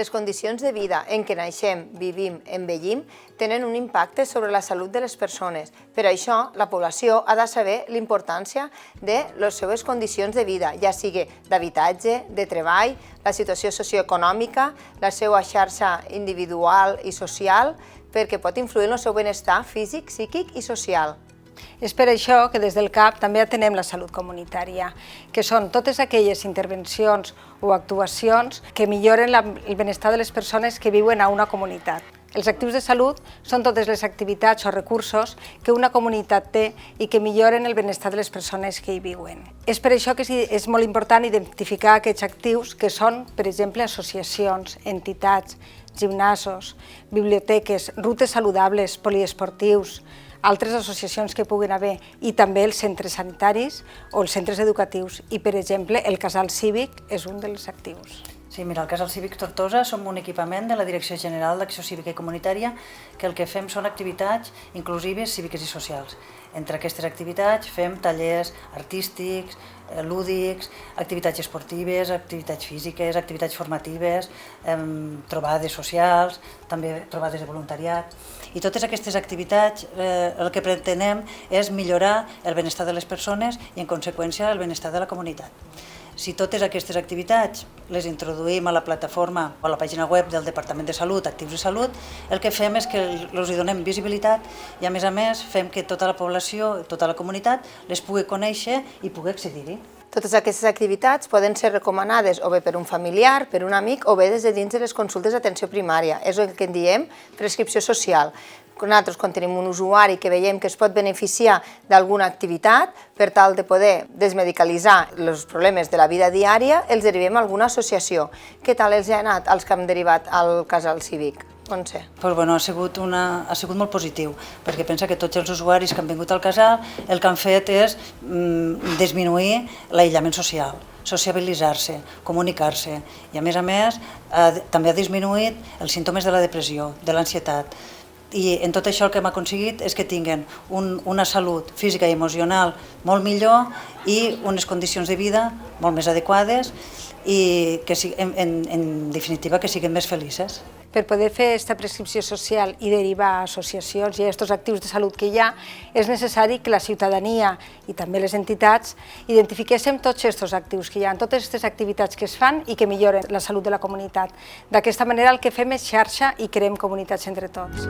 Les condicions de vida en què naixem, vivim, envellim, tenen un impacte sobre la salut de les persones. Per això, la població ha de saber l'importància de les seves condicions de vida, ja sigui d'habitatge, de treball, la situació socioeconòmica, la seva xarxa individual i social, perquè pot influir en el seu benestar físic, psíquic i social. És per això que des del CAP també atenem la salut comunitària, que són totes aquelles intervencions o actuacions que milloren el benestar de les persones que viuen a una comunitat. Els actius de salut són totes les activitats o recursos que una comunitat té i que milloren el benestar de les persones que hi viuen. És per això que és molt important identificar aquests actius que són, per exemple, associacions, entitats, gimnasos, biblioteques, rutes saludables, poliesportius, altres associacions que puguin haver i també els centres sanitaris o els centres educatius i, per exemple, el casal cívic és un dels actius. Sí, mira, el Casal Cívic Tortosa som un equipament de la Direcció General d'Acció Cívica i Comunitària que el que fem són activitats inclusives, cíviques i socials. Entre aquestes activitats fem tallers artístics, lúdics, activitats esportives, activitats físiques, activitats formatives, trobades socials, també trobades de voluntariat. I totes aquestes activitats el que pretenem és millorar el benestar de les persones i, en conseqüència, el benestar de la comunitat. Si totes aquestes activitats les introduïm a la plataforma o a la pàgina web del Departament de Salut, Actius de Salut, el que fem és que els hi donem visibilitat i, a més, fem que tota la població, tota la comunitat, les pugui conèixer i pugui accedir-hi. Totes aquestes activitats poden ser recomanades o bé per un familiar, per un amic o bé des de dins de les consultes d'atenció primària. És el que en diem prescripció social. Nosaltres, quan tenim un usuari que veiem que es pot beneficiar d'alguna activitat, per tal de poder desmedicalitzar els problemes de la vida diària, els derivem a alguna associació. Què tal els ha anat els que hem derivat al casal cívic? Montse. Ha sigut molt positiu, perquè pensa que tots els usuaris que han vingut al casal el que han fet és disminuir l'aïllament social, sociabilitzar-se, comunicar-se i, a més, també ha disminuït els símptomes de la depressió, de l'ansietat. I en tot això el que hem aconseguit és que tinguin una salut física i emocional molt millor i unes condicions de vida molt més adequades i, en definitiva, que siguin més felices. Per poder fer aquesta prescripció social i derivar a associacions i a aquests actius de salut que hi ha, és necessari que la ciutadania i també les entitats identifiquéssim tots aquests actius que hi ha, totes aquestes activitats que es fan i que milloren la salut de la comunitat. D'aquesta manera el que fem és xarxa i creem comunitats entre tots.